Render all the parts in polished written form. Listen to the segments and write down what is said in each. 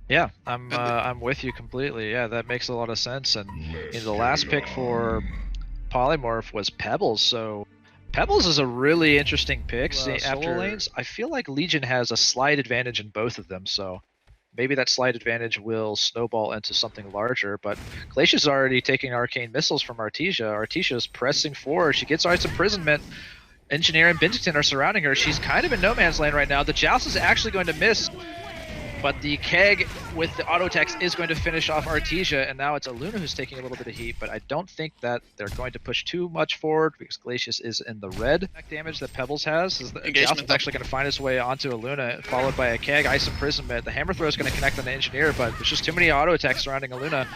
Yeah, And I'm with you completely. Yeah, that makes a lot of sense. And the last pick for Polymorph was Pebbles, so Pebbles is a really interesting pick. See, solo lanes, I feel like Legion has a slight advantage in both of them, so maybe that slight advantage will snowball into something larger. But Glacia's already taking arcane missiles from Artesia. Artesia's pressing forward. She gets Ice Imprisonment. Engineer and Bington are surrounding her. She's kind of in no man's land right now. The Joust is actually going to miss, but the keg with the auto attacks is going to finish off Artesia, and now it's Aluna who's taking a little bit of heat, but I don't think that they're going to push too much forward because Glacius is in the red. Damage that Pebbles has is that Joust is actually going to find his way onto Aluna, followed by a keg, Ice Imprisonment. The Hammer Throw is going to connect on the Engineer, but there's just too many auto attacks surrounding Aluna.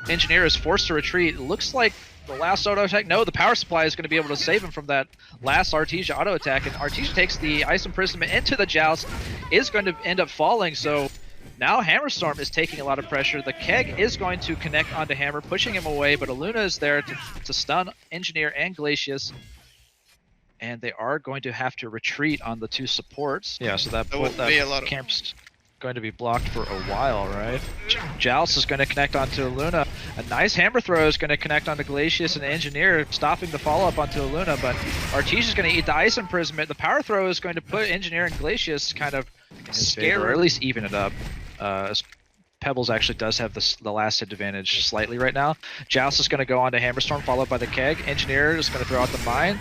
Engineer is forced to retreat. It looks like the last auto attack, no, the power supply is going to be able to save him from that last Artesia auto attack, and Artesia takes the Ice Imprisonment into the Joust, is going to end up falling, so now Hammerstorm is taking a lot of pressure. The keg is going to connect onto Hammer, pushing him away, but Aluna is there to stun Engineer and Glacius. And they are going to have to retreat on the two supports. Yeah, so that camp's going to be blocked for a while, right? Joust is going to connect onto Aluna. A nice hammer throw is going to connect onto Glacius and Engineer, stopping the follow-up onto Aluna, but Artesia is going to eat the Ice Imprisonment. The power throw is going to put Engineer and Glacius kind of scared, or at least even it up. Pebbles actually does have the last hit advantage slightly right now. Joust is going to go on to Hammerstorm, followed by the keg. Engineer is going to throw out the mine.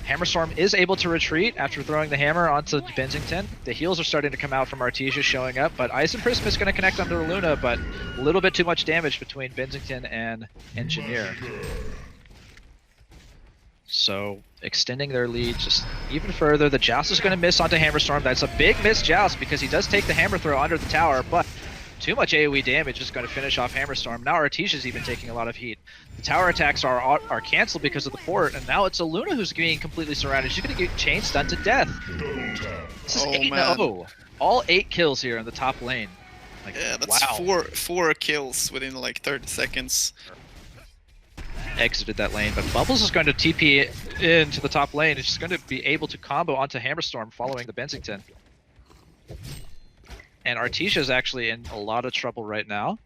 Hammerstorm is able to retreat after throwing the hammer onto Benzington. The heals are starting to come out from Artesia showing up, but Ice and Prism is going to connect onto Luna, but a little bit too much damage between Benzington and Engineer. So extending their lead just even further. The Joust is going to miss onto Hammerstorm. That's a big miss Joust because he does take the hammer throw under the tower, but too much AoE damage is going to finish off Hammerstorm. Now Artesia's even taking a lot of heat. The tower attacks are canceled because of the port, and now it's Aluna who's being completely surrounded. She's going to get chain stunned to death. This is 8-0. All 8 kills here in the top lane. Like, yeah, that's wow. four kills within like 30 seconds. Exited that lane, but Bubbles is going to TP into the top lane. She's going to be able to combo onto Hammerstorm following the Benzington. And Artesia is actually in a lot of trouble right now.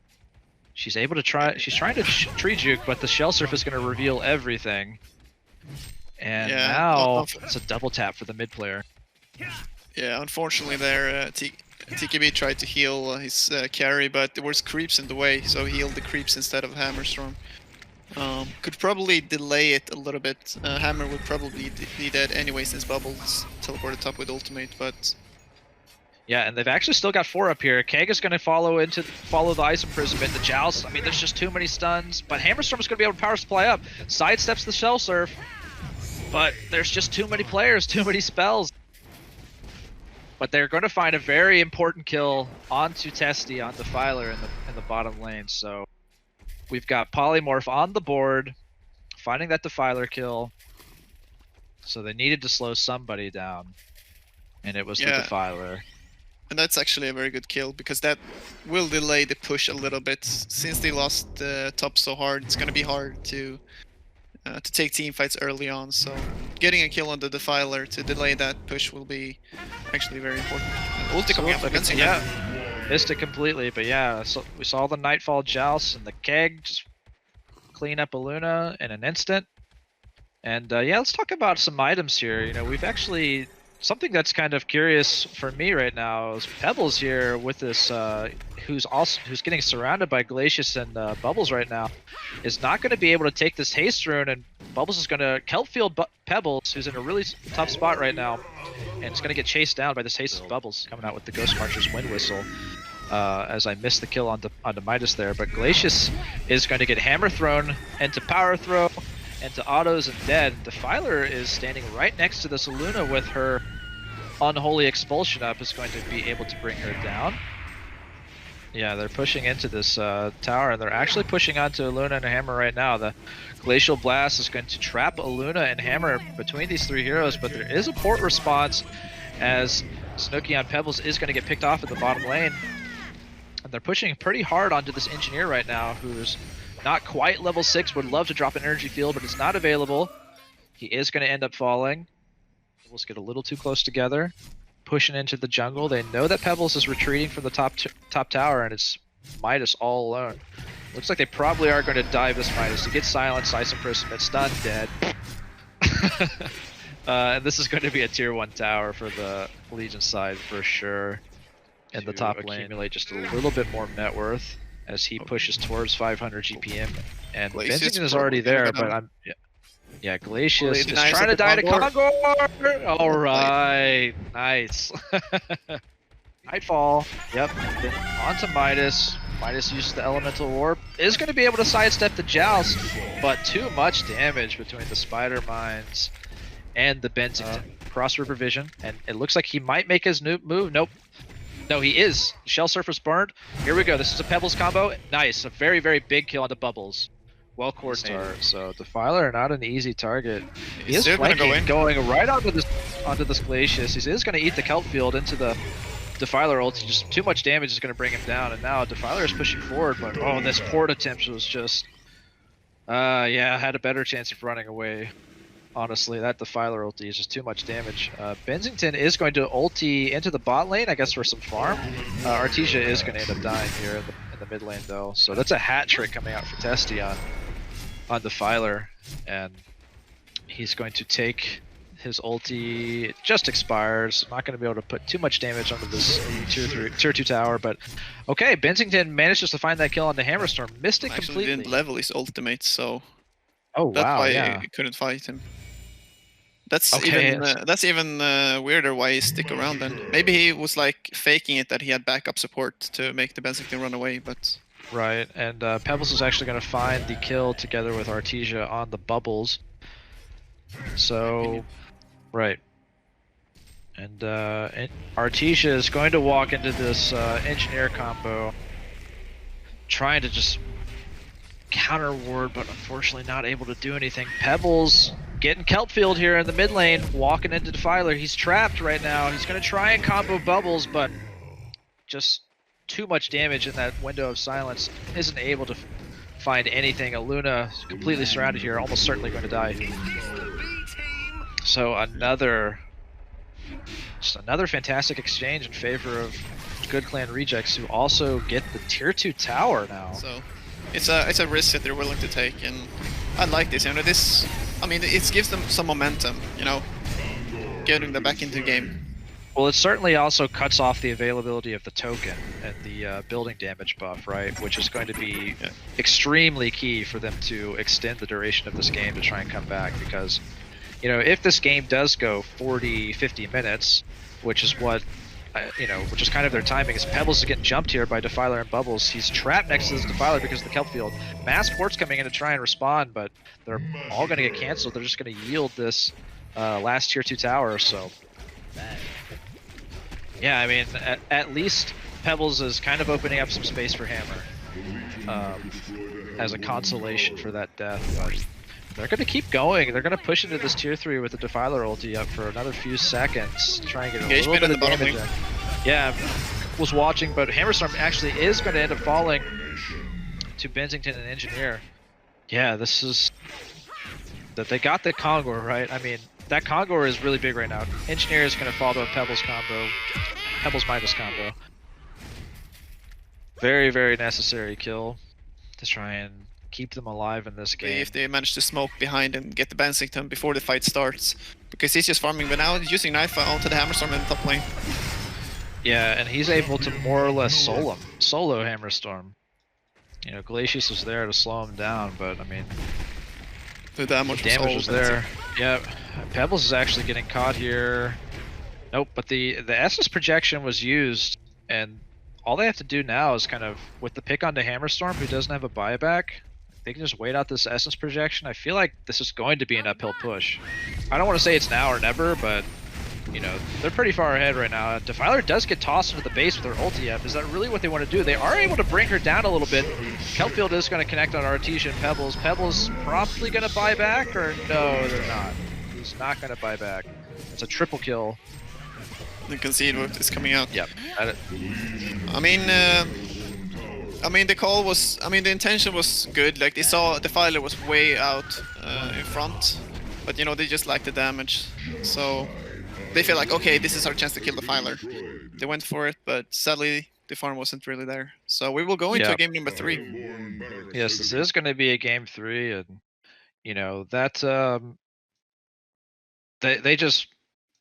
She's able to she's trying to tree juke, but the shell surf is going to reveal everything. And now it's a double tap for the mid player. Yeah, unfortunately there, TKB tried to heal his carry, but there was creeps in the way, so he healed the creeps instead of Hammerstorm. Could probably delay it a little bit. Hammer would probably be dead anyway since Bubbles teleported top with ultimate, but... Yeah, and they've actually still got 4 up here. Keg is going to follow the Ice Imprisonment. The Joust, I mean, there's just too many stuns, but Hammerstorm is going to be able to power supply up. Sidesteps the Shell Surf, but there's just too many players, too many spells. But they're going to find a very important kill onto Testy, on Defiler in the bottom lane, so... We've got Polymorph on the board, finding that Defiler kill. So they needed to slow somebody down, and it was the Defiler. And that's actually a very good kill, because that will delay the push a little bit. Since they lost top so hard, it's going to be hard to take team fights early on. So getting a kill on the Defiler to delay that push will be actually very important. Ulti coming up against missed it completely, but yeah, so we saw the Nightfall Joust and the keg just clean up Aluna in an instant. And yeah, let's talk about some items here. You know, we've actually... Something that's kind of curious for me right now is Pebbles here with this, who's getting surrounded by Glacius and Bubbles right now, is not going to be able to take this haste rune, and Bubbles is going to kelp field Pebbles, who's in a really tough spot right now, and it's going to get chased down by this haste Bubbles coming out with the Ghost Marcher's Wind Whistle. As I missed the kill onto Midas there, but Glacius is going to get hammer thrown into power throw, into autos and dead. Defiler is standing right next to this Aluna with her Unholy Expulsion up, is going to be able to bring her down. Yeah, they're pushing into this tower, and they're actually pushing onto Aluna and Hammer right now. The Glacial Blast is going to trap Aluna and Hammer between these 3 heroes, but there is a port response as Snooki on Pebbles is going to get picked off at the bottom lane. And they're pushing pretty hard onto this Engineer right now, who's not quite level 6, would love to drop an energy field, but it's not available. He is going to end up falling. Let's get a little too close together. pushing into the jungle. They know that Pebbles is retreating from the top tower, and it's Midas all alone. Looks like they probably are going to dive this Midas to get silenced, ice imprisonment, stun, dead. And this is going to be a tier 1 tower for the Legion side for sure. In the top lane, accumulate just a little bit more net worth as he pushes towards 500 GPM. And Benzington is already there, but yeah, Glacius is trying to die to Congo. All right, nice. Nightfall. Yep. Then onto Midas. Midas uses the elemental warp. Is going to be able to sidestep the joust, but too much damage between the spider mines and the Benzington. Cross river vision, and it looks like he might make his new move. Nope. No, he is. Shell surface burned. Here we go. This is a Pebbles combo. Nice. A very, very big kill onto Bubbles. Well coordinated. So Defiler not an easy target. He is flanking, going right onto this Glacius. He is going to eat the kelp field into the Defiler ult. Just too much damage is going to bring him down. And now Defiler is pushing forward, but oh, this port attempt was just yeah, had a better chance of running away. Honestly, that Defiler ulti is just too much damage. Benzington is going to ulti into the bot lane, I guess, for some farm. Artesia is going to end up dying here in the mid lane, though. So that's a hat trick coming out for Testy on Defiler. And he's going to take his ulti. It just expires. Not going to be able to put too much damage onto this tier 2 tower. But okay, Benzington manages to find that kill on the Hammerstorm. Missed it completely. Didn't level his ultimate, so oh that's wow, why yeah. he couldn't fight him. That's even weirder why he stick around then. Maybe he was like faking it that he had backup support to make the Benzington run away, but... Right, and Pebbles is actually going to find the kill together with Artesia on the Bubbles. So, right. And Artesia is going to walk into this engineer combo, trying to just counter ward, but unfortunately not able to do anything. Pebbles getting kelp field here in the mid lane, walking into Defiler. He's trapped right now. He's going to try and combo Bubbles, but just too much damage in that window of silence. Isn't able to find anything. Aluna is completely surrounded here, almost certainly going to die. So just another fantastic exchange in favor of Good Clan Rejects, who also get the tier 2 tower now. So it's a risk that they're willing to take, and I like this. You know, this, I mean, it gives them some momentum, you know, getting them back into the game. Well, it certainly also cuts off the availability of the token and the building damage buff, right? Which is going to be extremely key for them to extend the duration of this game to try and come back. Because, you know, if this game does go 40, 50 minutes, which is what, you know, which is kind of their timing, is Pebbles is getting jumped here by Defiler and Bubbles. He's trapped next to this Defiler because of the kelp field. Mass port's coming in to try and respond, but they're all going to get canceled. They're just going to yield this last tier 2 tower, so... Yeah, I mean, at least Pebbles is kind of opening up some space for Hammer as a consolation for that death, but they're going to keep going. They're going to push into this tier 3 with the Defiler ulti up for another few seconds, try and get a little bit of damage in. Yeah, was watching, but Hammerstorm actually is going to end up falling to Benzington and Engineer. Yeah, this is... that they got the Kongor, right? I mean, that Kongor is really big right now. Engineer is going to fall to a Pebbles combo. Pebbles Midas combo. Very, very necessary kill to try and keep them alive in this game. If they manage to smoke behind and get the Benzington before the fight starts. Because he's just farming, but now he's using Nightfall onto the Hammerstorm in the top lane. Yeah, and he's able to more or less solo Hammerstorm. You know, Glacius was there to slow him down, but I mean... The damage was there. Yeah, Pebbles is actually getting caught here. Nope, but the Essence projection was used, and all they have to do now is kind of, with the pick onto Hammerstorm, who doesn't have a buyback, they can just wait out this Essence projection. I feel like this is going to be an uphill push. I don't want to say it's now or never, but, you know, they're pretty far ahead right now. Defiler does get tossed into the base with her ulti up. Is that really what they want to do? They are able to bring her down a little bit. Kelpfield is going to connect on Artesia and Pebbles. Pebbles probably going to buy back, or no, they're not. He's not going to buy back. It's a triple kill. You can see it is coming out. Yep. I mean, the call was, the intention was good. Like, they saw Defiler was way out in front, but you know, they just lacked the damage. So they feel like, okay, this is our chance to kill the filer. They went for it, but sadly the farm wasn't really there. So we will go into Yeah. game number 3. Yes, this is going to be a game 3, and that they just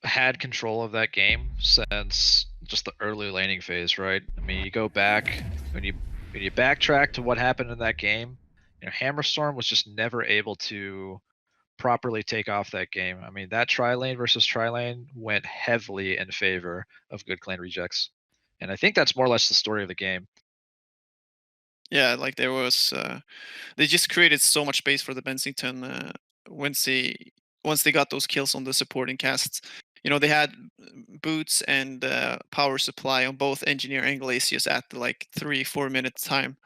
had control of that game since just the early laning phase, right? I mean, you go back when you backtrack to what happened in that game. Hammerstorm was just never able to properly take off that game. I mean, that tri-lane versus tri-lane went heavily in favor of good clan rejects, and I think that's more or less the story of the game. Yeah, like there was, they just created so much space for the Bensington once they got those kills on the supporting casts. They had boots and power supply on both Engineer and Glacius at like 3-4 minute time,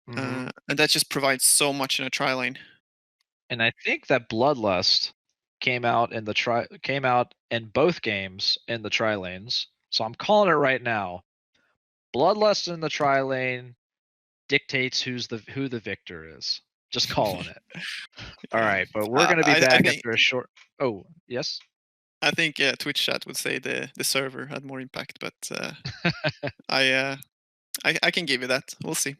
Hmm. and that just provides so much in a tri lane. And I think that Bloodlust came out in both games in the tri lanes. So I'm calling it right now. Bloodlust in the tri lane dictates who the victor is. Just calling it. All Yeah, right, but we're gonna be I back think after a short. Oh, yes. Twitch chat would say the server had more impact, but I uh, I can give you that. We'll see.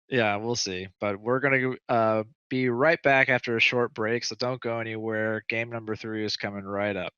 Yeah, we'll see. But we're gonna be right back after a short break, so don't go anywhere. Game number 3 is coming right up.